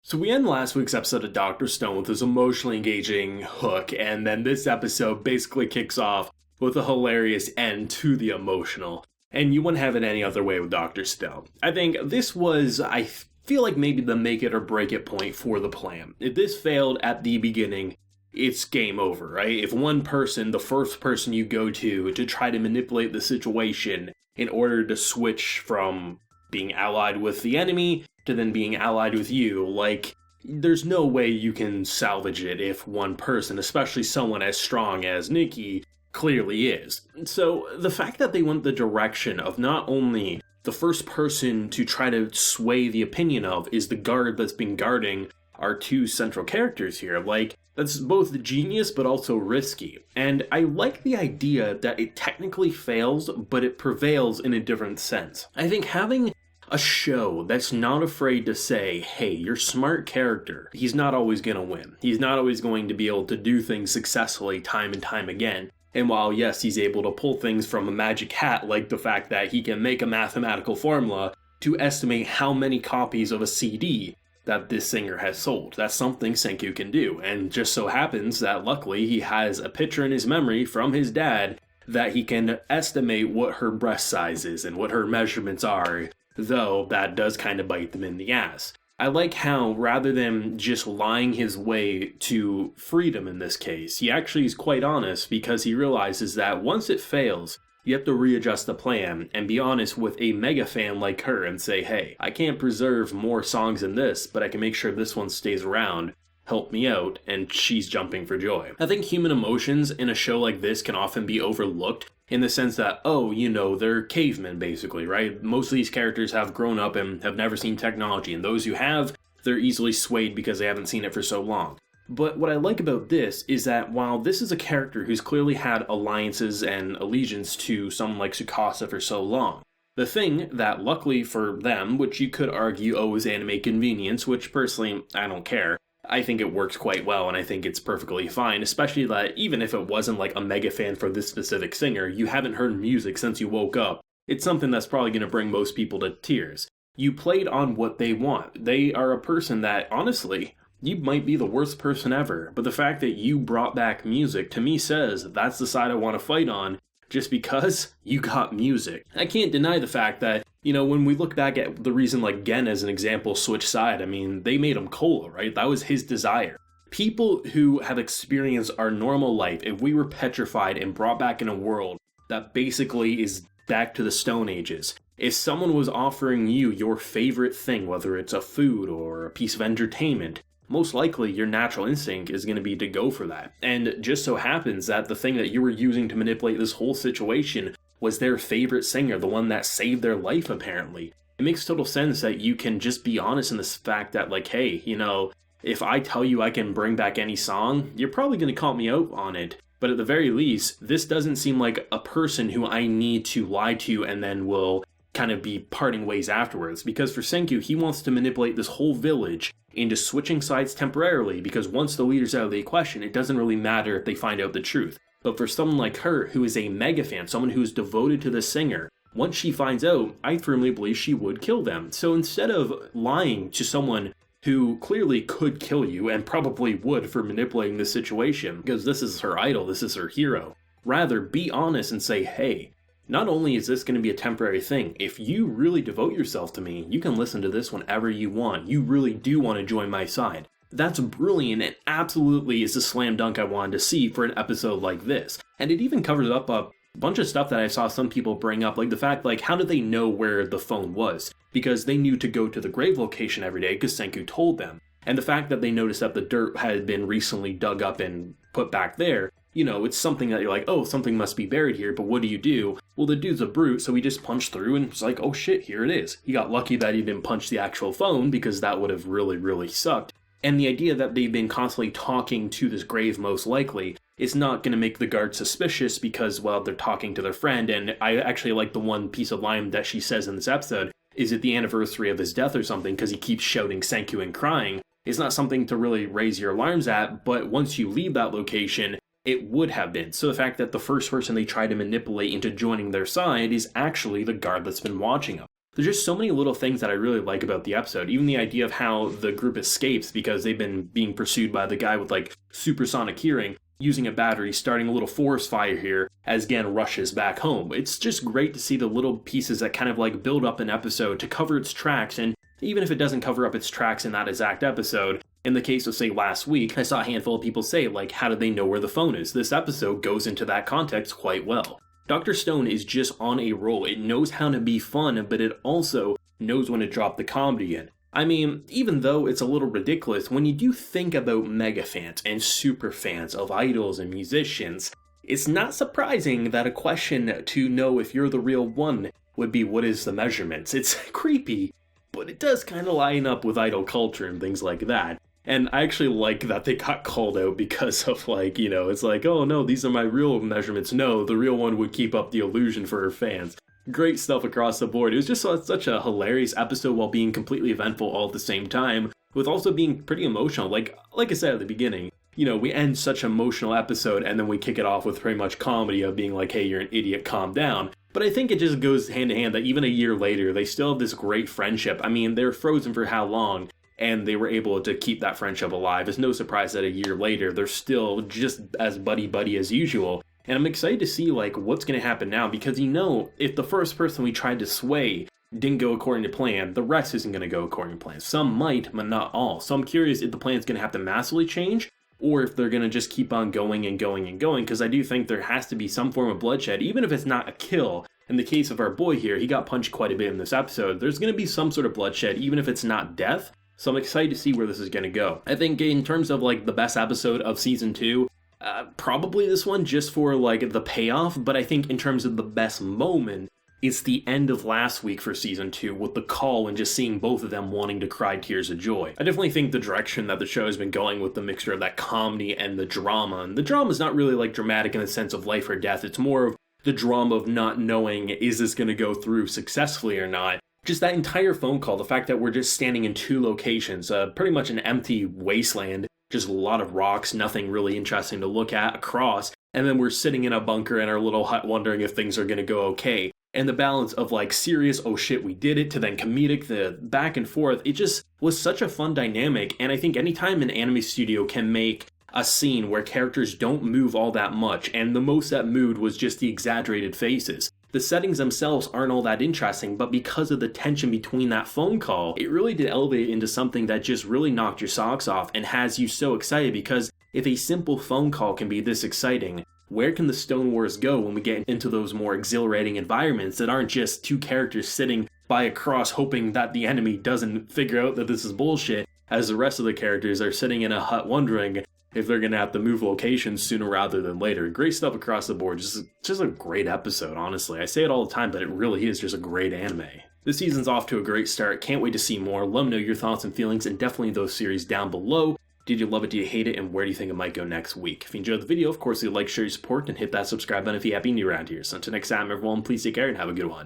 So we end last week's episode of Doctor Stone with this emotionally engaging hook, and then this episode basically kicks off with a hilarious end to the emotional. And you wouldn't have it any other way with Doctor Stone. I think this was, I feel like maybe the make it or break it point for the plan. If this failed at the beginning, it's game over, right? If one person, the first person you go to try to manipulate the situation in order to switch from being allied with the enemy to then being allied with you, like, there's no way you can salvage it if one person, especially someone as strong as Nikki, clearly is. So the fact that they went the direction of not only the first person to try to sway the opinion of is the guard that's been guarding our two central characters here, like, that's both genius but also risky. And I like the idea that it technically fails, but it prevails in a different sense. I think having a show that's not afraid to say, hey, your smart character, he's not always going to win. He's not always going to be able to do things successfully time and time again. And while, yes, he's able to pull things from a magic hat, like the fact that he can make a mathematical formula to estimate how many copies of a CD that this singer has sold. That's something Senku can do. And just so happens that luckily he has a picture in his memory from his dad that he can estimate what her breast size is and what her measurements are, though that does kind of bite them in the ass. I like how, rather than just lying his way to freedom in this case, he actually is quite honest because he realizes that once it fails, you have to readjust the plan and be honest with a mega fan like her and say, hey, I can't preserve more songs than this, but I can make sure this one stays around. Help me out, and she's jumping for joy. I think human emotions in a show like this can often be overlooked in the sense that, oh, you know, they're cavemen basically, right? Most of these characters have grown up and have never seen technology, and those who have, they're easily swayed because they haven't seen it for so long. But what I like about this is that while this is a character who's clearly had alliances and allegiance to someone like Tsukasa for so long, the thing that luckily for them, which you could argue, oh, is anime convenience, which personally, I don't care, I think it works quite well, and I think it's perfectly fine, especially that even if it wasn't like a mega fan for this specific singer, you haven't heard music since you woke up. It's something that's probably going to bring most people to tears. You played on what they want. They are a person that, honestly, you might be the worst person ever, but the fact that you brought back music to me says that's the side I want to fight on, just because you got music. I can't deny the fact that, you know, when we look back at the reason like Gen as an example switched side, I mean, they made him cola, right? That was his desire. People who have experienced our normal life, if we were petrified and brought back in a world that basically is back to the Stone Ages, if someone was offering you your favorite thing, whether it's a food or a piece of entertainment, most likely your natural instinct is going to be to go for that. And it just so happens that the thing that you were using to manipulate this whole situation was their favorite singer, the one that saved their life apparently. It makes total sense that you can just be honest in this fact that like, hey, you know, if I tell you I can bring back any song, you're probably going to call me out on it. But at the very least, this doesn't seem like a person who I need to lie to and then will kind of be parting ways afterwards. Because for Senku, he wants to manipulate this whole village into switching sides temporarily, because once the leader's out of the equation, it doesn't really matter if they find out the truth. But for someone like her, who is a mega fan, someone who's devoted to the singer, once she finds out, I firmly believe she would kill them. So instead of lying to someone who clearly could kill you, and probably would for manipulating this situation, because this is her idol, this is her hero, rather be honest and say, hey, not only is this going to be a temporary thing, if you really devote yourself to me, you can listen to this whenever you want. You really do want to join my side. That's brilliant and absolutely is a slam dunk I wanted to see for an episode like this. And it even covers up a bunch of stuff that I saw some people bring up, like the fact, like, how did they know where the phone was? Because they knew to go to the grave location every day because Senku told them. And the fact that they noticed that the dirt had been recently dug up and put back there, you know, it's something that you're like, oh, something must be buried here, but what do? Well, the dude's a brute, so he just punched through and it's like, oh shit, here it is. He got lucky that he didn't punch the actual phone because that would have really, really sucked. And the idea that they've been constantly talking to this grave most likely is not going to make the guard suspicious because, well, they're talking to their friend. And I actually like the one piece of line that she says in this episode, is it the anniversary of his death or something? Because he keeps shouting Senku and crying. It's not something to really raise your alarms at, but once you leave that location, it would have been. So the fact that the first person they try to manipulate into joining their side is actually the guard that's been watching them. There's just so many little things that I really like about the episode. Even the idea of how the group escapes because they've been being pursued by the guy with like supersonic hearing, using a battery, starting a little forest fire here as Gen rushes back home. It's just great to see the little pieces that kind of like build up an episode to cover its tracks, and even if it doesn't cover up its tracks in that exact episode, in the case of, say, last week, I saw a handful of people say, like, how did they know where the phone is? This episode goes into that context quite well. Dr. Stone is just on a roll. It knows how to be fun, but it also knows when to drop the comedy in. I mean, even though it's a little ridiculous, when you do think about mega fans and super fans of idols and musicians, it's not surprising that a question to know if you're the real one would be, what is the measurements? It's creepy, but it does kind of line up with idol culture and things like that. And I actually like that they got called out because of like, it's like, oh no, these are my real measurements. No, the real one would keep up the illusion for her fans. Great stuff across the board. It was just such a hilarious episode while being completely eventful all at the same time, with also being pretty emotional. Like I said at the beginning, we end such an emotional episode and then we kick it off with pretty much comedy of being like, hey, you're an idiot, calm down. But I think it just goes hand in hand that even a year later, they still have this great friendship. I mean, they're frozen for how long? And they were able to keep that friendship alive. It's no surprise that a year later, they're still just as buddy-buddy as usual. And I'm excited to see like what's going to happen now, because if the first person we tried to sway didn't go according to plan, the rest isn't going to go according to plan. Some might, but not all. So I'm curious if the plan's going to have to massively change, or if they're going to just keep on going and going and going, because I do think there has to be some form of bloodshed, even if it's not a kill. In the case of our boy here, he got punched quite a bit in this episode. There's going to be some sort of bloodshed, even if it's not death. So I'm excited to see where this is going to go. I think in terms of like the best episode of season 2, probably this one just for like the payoff, but I think in terms of the best moment, it's the end of last week for season 2 with the call and just seeing both of them wanting to cry tears of joy. I definitely think the direction that the show has been going with the mixture of that comedy and the drama, and the drama is not really like dramatic in the sense of life or death, it's more of the drama of not knowing, is this going to go through successfully or not. Just that entire phone call, the fact that we're just standing in 2 locations, pretty much an empty wasteland, just a lot of rocks, nothing really interesting to look at across, and then we're sitting in a bunker in our little hut wondering if things are going to go okay. And the balance of like serious, oh shit, we did it, to then comedic, the back and forth, it just was such a fun dynamic. And I think anytime an anime studio can make a scene where characters don't move all that much, and the most that moved was just the exaggerated faces. The settings themselves aren't all that interesting, but because of the tension between that phone call, it really did elevate into something that just really knocked your socks off and has you so excited, because if a simple phone call can be this exciting, where can the Stone Wars go when we get into those more exhilarating environments that aren't just 2 characters sitting by a cross hoping that the enemy doesn't figure out that this is bullshit, as the rest of the characters are sitting in a hut wondering if they're going to have to move locations sooner rather than later. Great stuff across the board. Just a great episode, honestly. I say it all the time, but it really is just a great anime. This season's off to a great start. Can't wait to see more. Let me know your thoughts and feelings, and definitely those series down below. Did you love it? Do you hate it? And where do you think it might go next week? If you enjoyed the video, of course, you like, share, your support, and hit that subscribe button if you're happy new around here. So until next time, everyone, please take care and have a good one.